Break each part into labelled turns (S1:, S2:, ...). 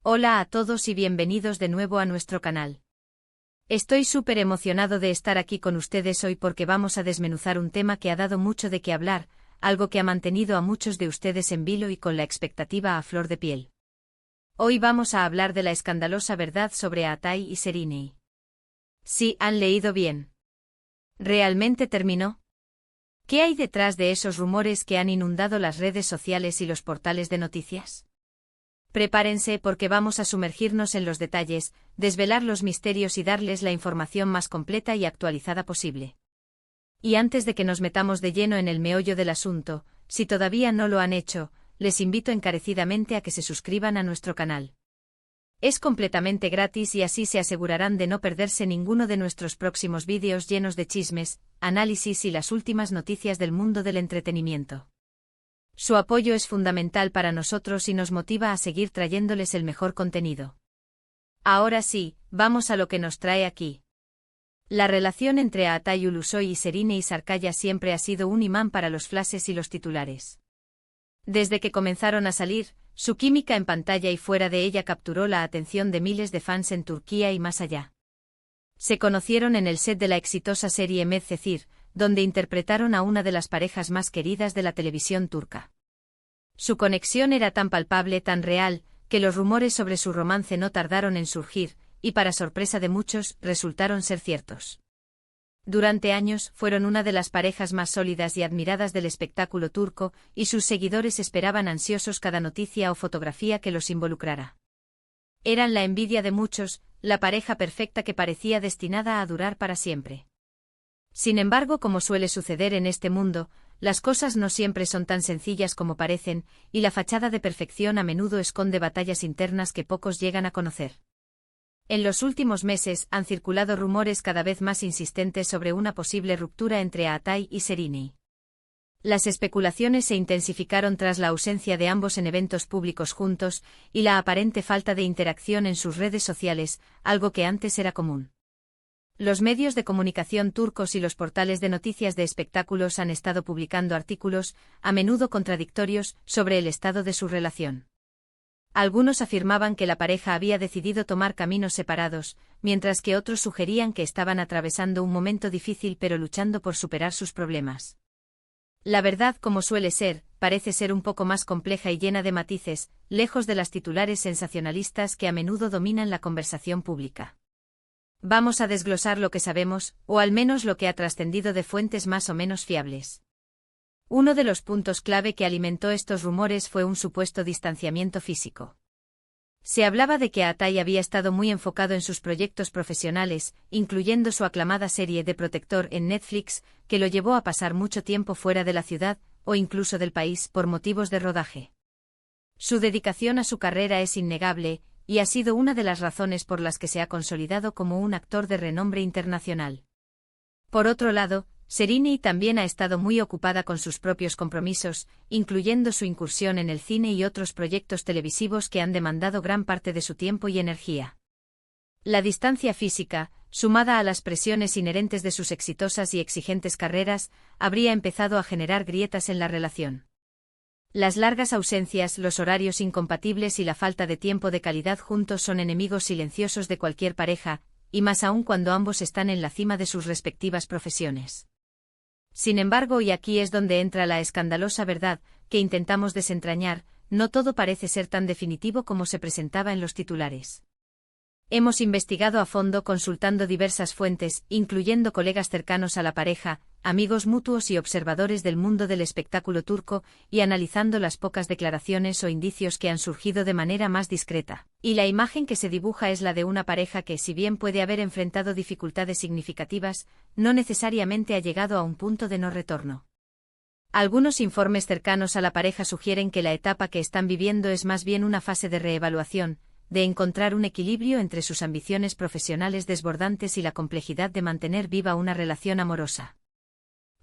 S1: Hola a todos y bienvenidos de nuevo a nuestro canal. Estoy súper emocionado de estar aquí con ustedes hoy porque vamos a desmenuzar un tema que ha dado mucho de qué hablar, algo que ha mantenido a muchos de ustedes en vilo y con la expectativa a flor de piel. Hoy vamos a hablar de la escandalosa verdad sobre Aatai y Sereni. Sí, han leído bien. ¿Realmente terminó? ¿Qué hay detrás de esos rumores que han inundado las redes sociales y los portales de noticias? Prepárense porque vamos a sumergirnos en los detalles, desvelar los misterios y darles la información más completa y actualizada posible. Y antes de que nos metamos de lleno en el meollo del asunto, si todavía no lo han hecho, les invito encarecidamente a que se suscriban a nuestro canal. Es completamente gratis y así se asegurarán de no perderse ninguno de nuestros próximos vídeos llenos de chismes, análisis y las últimas noticias del mundo del entretenimiento. Su apoyo es fundamental para nosotros y nos motiva a seguir trayéndoles el mejor contenido. Ahora sí, vamos a lo que nos trae aquí. La relación entre Aatai Ulusoy y Sereni Sarkaya siempre ha sido un imán para los flashes y los titulares. Desde que comenzaron a salir, su química en pantalla y fuera de ella capturó la atención de miles de fans en Turquía y más allá. Se conocieron en el set de la exitosa serie Medcezir, donde interpretaron a una de las parejas más queridas de la televisión turca. Su conexión era tan palpable, tan real, que los rumores sobre su romance no tardaron en surgir, y para sorpresa de muchos, resultaron ser ciertos. Durante años fueron una de las parejas más sólidas y admiradas del espectáculo turco, y sus seguidores esperaban ansiosos cada noticia o fotografía que los involucrara. Eran la envidia de muchos, la pareja perfecta que parecía destinada a durar para siempre. Sin embargo, como suele suceder en este mundo, las cosas no siempre son tan sencillas como parecen, y la fachada de perfección a menudo esconde batallas internas que pocos llegan a conocer. En los últimos meses han circulado rumores cada vez más insistentes sobre una posible ruptura entre Aatai y Sereni. Las especulaciones se intensificaron tras la ausencia de ambos en eventos públicos juntos, y la aparente falta de interacción en sus redes sociales, algo que antes era común. Los medios de comunicación turcos y los portales de noticias de espectáculos han estado publicando artículos, a menudo contradictorios, sobre el estado de su relación. Algunos afirmaban que la pareja había decidido tomar caminos separados, mientras que otros sugerían que estaban atravesando un momento difícil pero luchando por superar sus problemas. La verdad, como suele ser, parece ser un poco más compleja y llena de matices, lejos de las titulares sensacionalistas que a menudo dominan la conversación pública. Vamos a desglosar lo que sabemos, o al menos lo que ha trascendido de fuentes más o menos fiables. Uno de los puntos clave que alimentó estos rumores fue un supuesto distanciamiento físico. Se hablaba de que Aatai había estado muy enfocado en sus proyectos profesionales, incluyendo su aclamada serie The Protector en Netflix, que lo llevó a pasar mucho tiempo fuera de la ciudad, o incluso del país, por motivos de rodaje. Su dedicación a su carrera es innegable, y ha sido una de las razones por las que se ha consolidado como un actor de renombre internacional. Por otro lado, Sereni también ha estado muy ocupada con sus propios compromisos, incluyendo su incursión en el cine y otros proyectos televisivos que han demandado gran parte de su tiempo y energía. La distancia física, sumada a las presiones inherentes de sus exitosas y exigentes carreras, habría empezado a generar grietas en la relación. Las largas ausencias, los horarios incompatibles y la falta de tiempo de calidad juntos son enemigos silenciosos de cualquier pareja, y más aún cuando ambos están en la cima de sus respectivas profesiones. Sin embargo, y aquí es donde entra la escandalosa verdad, que intentamos desentrañar, no todo parece ser tan definitivo como se presentaba en los titulares. Hemos investigado a fondo consultando diversas fuentes, incluyendo colegas cercanos a la pareja, amigos mutuos y observadores del mundo del espectáculo turco, y analizando las pocas declaraciones o indicios que han surgido de manera más discreta. Y la imagen que se dibuja es la de una pareja que, si bien puede haber enfrentado dificultades significativas, no necesariamente ha llegado a un punto de no retorno. Algunos informes cercanos a la pareja sugieren que la etapa que están viviendo es más bien una fase de reevaluación, de encontrar un equilibrio entre sus ambiciones profesionales desbordantes y la complejidad de mantener viva una relación amorosa.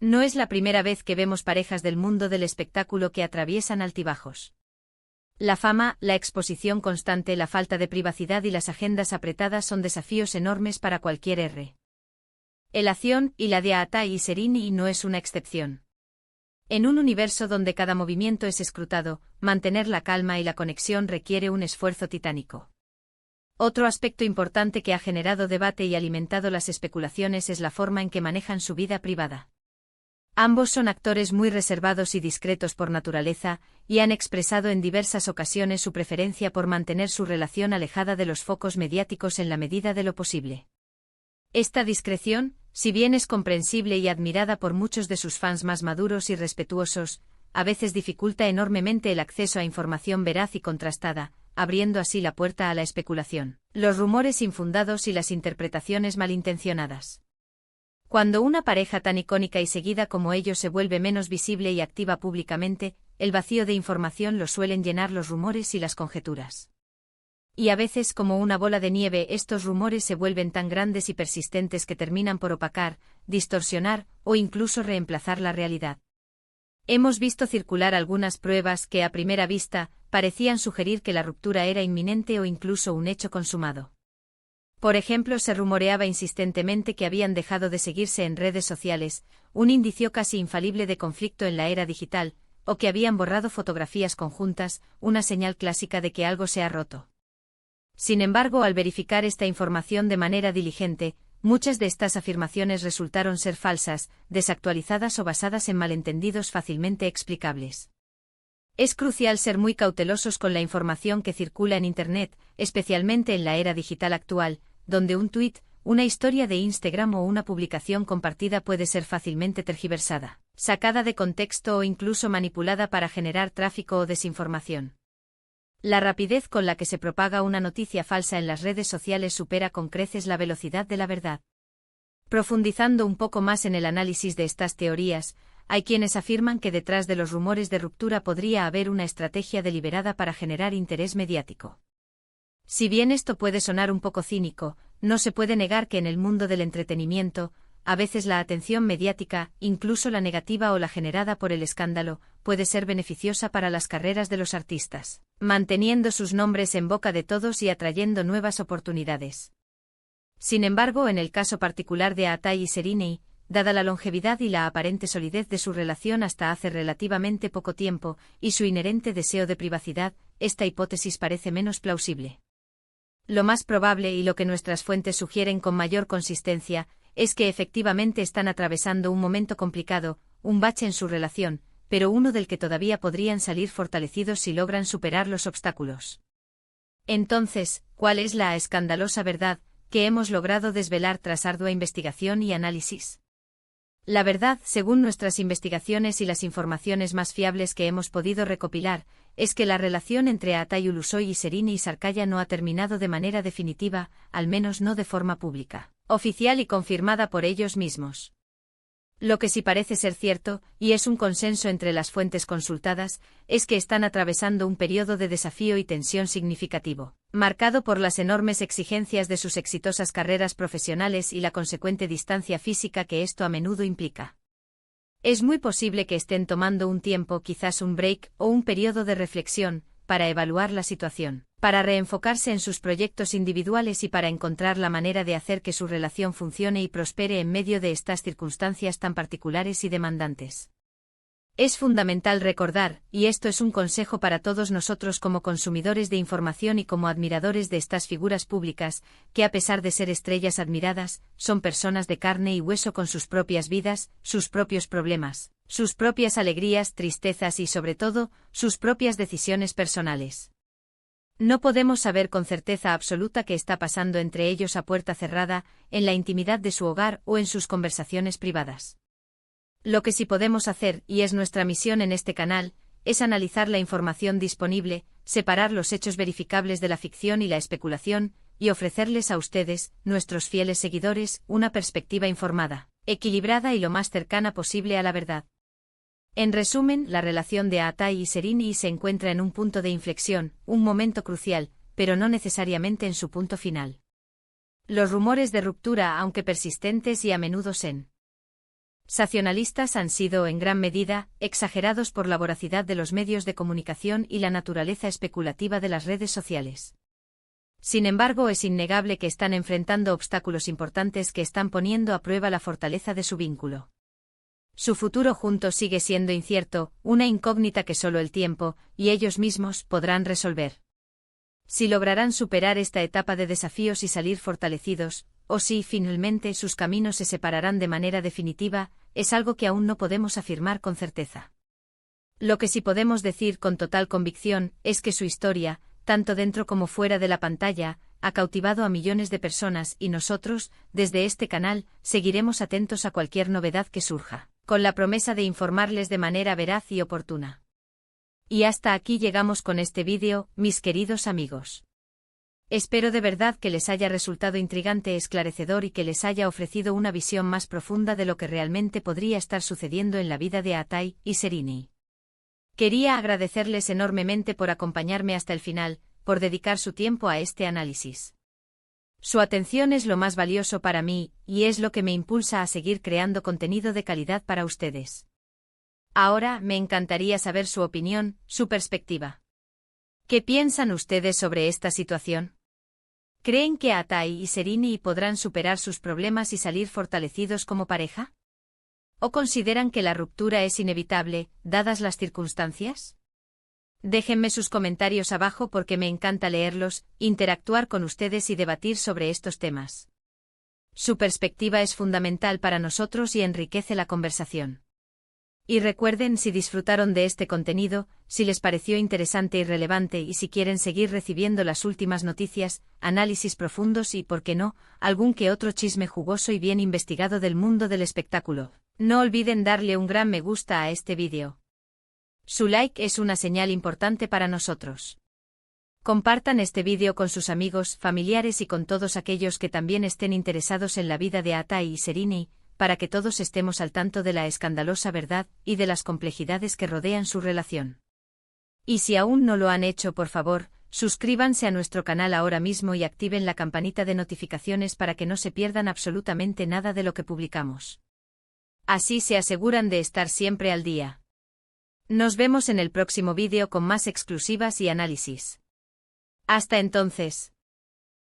S1: No es la primera vez que vemos parejas del mundo del espectáculo que atraviesan altibajos. La fama, la exposición constante, la falta de privacidad y las agendas apretadas son desafíos enormes para cualquier relación, y la de Aatai y Sereni no es una excepción. En un universo donde cada movimiento es escrutado, mantener la calma y la conexión requiere un esfuerzo titánico. Otro aspecto importante que ha generado debate y alimentado las especulaciones es la forma en que manejan su vida privada. Ambos son actores muy reservados y discretos por naturaleza, y han expresado en diversas ocasiones su preferencia por mantener su relación alejada de los focos mediáticos en la medida de lo posible. Esta discreción, si bien es comprensible y admirada por muchos de sus fans más maduros y respetuosos, a veces dificulta enormemente el acceso a información veraz y contrastada, abriendo así la puerta a la especulación, los rumores infundados y las interpretaciones malintencionadas. Cuando una pareja tan icónica y seguida como ellos se vuelve menos visible y activa públicamente, el vacío de información lo suelen llenar los rumores y las conjeturas. Y a veces, como una bola de nieve, estos rumores se vuelven tan grandes y persistentes que terminan por opacar, distorsionar o incluso reemplazar la realidad. Hemos visto circular algunas pruebas que, a primera vista, parecían sugerir que la ruptura era inminente o incluso un hecho consumado. Por ejemplo, se rumoreaba insistentemente que habían dejado de seguirse en redes sociales, un indicio casi infalible de conflicto en la era digital, o que habían borrado fotografías conjuntas, una señal clásica de que algo se ha roto. Sin embargo, al verificar esta información de manera diligente, muchas de estas afirmaciones resultaron ser falsas, desactualizadas o basadas en malentendidos fácilmente explicables. Es crucial ser muy cautelosos con la información que circula en Internet, especialmente en la era digital actual, donde un tuit, una historia de Instagram o una publicación compartida puede ser fácilmente tergiversada, sacada de contexto o incluso manipulada para generar tráfico o desinformación. La rapidez con la que se propaga una noticia falsa en las redes sociales supera con creces la velocidad de la verdad. Profundizando un poco más en el análisis de estas teorías, hay quienes afirman que detrás de los rumores de ruptura podría haber una estrategia deliberada para generar interés mediático. Si bien esto puede sonar un poco cínico, no se puede negar que en el mundo del entretenimiento, a veces la atención mediática, incluso la negativa o la generada por el escándalo, puede ser beneficiosa para las carreras de los artistas, manteniendo sus nombres en boca de todos y atrayendo nuevas oportunidades. Sin embargo, en el caso particular de Atai y Serrini, dada la longevidad y la aparente solidez de su relación hasta hace relativamente poco tiempo, y su inherente deseo de privacidad, esta hipótesis parece menos plausible. Lo más probable y lo que nuestras fuentes sugieren con mayor consistencia, es que efectivamente están atravesando un momento complicado, un bache en su relación, pero uno del que todavía podrían salir fortalecidos si logran superar los obstáculos. Entonces, ¿cuál es la escandalosa verdad que hemos logrado desvelar tras ardua investigación y análisis? La verdad, según nuestras investigaciones y las informaciones más fiables que hemos podido recopilar, es que la relación entre Atai Ulusoy y Serrini y Sarkaya no ha terminado de manera definitiva, al menos no de forma pública, oficial y confirmada por ellos mismos. Lo que sí parece ser cierto, y es un consenso entre las fuentes consultadas, es que están atravesando un periodo de desafío y tensión significativo, marcado por las enormes exigencias de sus exitosas carreras profesionales y la consecuente distancia física que esto a menudo implica. Es muy posible que estén tomando un tiempo, quizás un break o un periodo de reflexión, para evaluar la situación, para reenfocarse en sus proyectos individuales y para encontrar la manera de hacer que su relación funcione y prospere en medio de estas circunstancias tan particulares y demandantes. Es fundamental recordar, y esto es un consejo para todos nosotros como consumidores de información y como admiradores de estas figuras públicas, que a pesar de ser estrellas admiradas, son personas de carne y hueso con sus propias vidas, sus propios problemas, sus propias alegrías, tristezas y sobre todo, sus propias decisiones personales. No podemos saber con certeza absoluta qué está pasando entre ellos a puerta cerrada, en la intimidad de su hogar o en sus conversaciones privadas. Lo que sí podemos hacer, y es nuestra misión en este canal, es analizar la información disponible, separar los hechos verificables de la ficción y la especulación, y ofrecerles a ustedes, nuestros fieles seguidores, una perspectiva informada, equilibrada y lo más cercana posible a la verdad. En resumen, la relación de Atai y Serrini se encuentra en un punto de inflexión, un momento crucial, pero no necesariamente en su punto final. Los rumores de ruptura, aunque persistentes y a menudo sensacionalistas, han sido, en gran medida, exagerados por la voracidad de los medios de comunicación y la naturaleza especulativa de las redes sociales. Sin embargo, es innegable que están enfrentando obstáculos importantes que están poniendo a prueba la fortaleza de su vínculo. Su futuro juntos sigue siendo incierto, una incógnita que solo el tiempo, y ellos mismos, podrán resolver. Si lograrán superar esta etapa de desafíos y salir fortalecidos, o si, finalmente, sus caminos se separarán de manera definitiva, es algo que aún no podemos afirmar con certeza. Lo que sí podemos decir con total convicción es que su historia, tanto dentro como fuera de la pantalla, ha cautivado a millones de personas y nosotros, desde este canal, seguiremos atentos a cualquier novedad que surja, con la promesa de informarles de manera veraz y oportuna. Y hasta aquí llegamos con este vídeo, mis queridos amigos. Espero de verdad que les haya resultado intrigante, esclarecedor y que les haya ofrecido una visión más profunda de lo que realmente podría estar sucediendo en la vida de Atai y Sereni. Quería agradecerles enormemente por acompañarme hasta el final, por dedicar su tiempo a este análisis. Su atención es lo más valioso para mí, y es lo que me impulsa a seguir creando contenido de calidad para ustedes. Ahora, me encantaría saber su opinión, su perspectiva. ¿Qué piensan ustedes sobre esta situación? ¿Creen que Atai y Sereni podrán superar sus problemas y salir fortalecidos como pareja? ¿O consideran que la ruptura es inevitable, dadas las circunstancias? Déjenme sus comentarios abajo porque me encanta leerlos, interactuar con ustedes y debatir sobre estos temas. Su perspectiva es fundamental para nosotros y enriquece la conversación. Y recuerden, si disfrutaron de este contenido, si les pareció interesante y relevante y si quieren seguir recibiendo las últimas noticias, análisis profundos y, por qué no, algún que otro chisme jugoso y bien investigado del mundo del espectáculo, no olviden darle un gran me gusta a este vídeo. Su like es una señal importante para nosotros. Compartan este vídeo con sus amigos, familiares y con todos aquellos que también estén interesados en la vida de Atai y Sereni, para que todos estemos al tanto de la escandalosa verdad y de las complejidades que rodean su relación. Y si aún no lo han hecho, por favor, suscríbanse a nuestro canal ahora mismo y activen la campanita de notificaciones para que no se pierdan absolutamente nada de lo que publicamos. Así se aseguran de estar siempre al día. Nos vemos en el próximo vídeo con más exclusivas y análisis. Hasta entonces.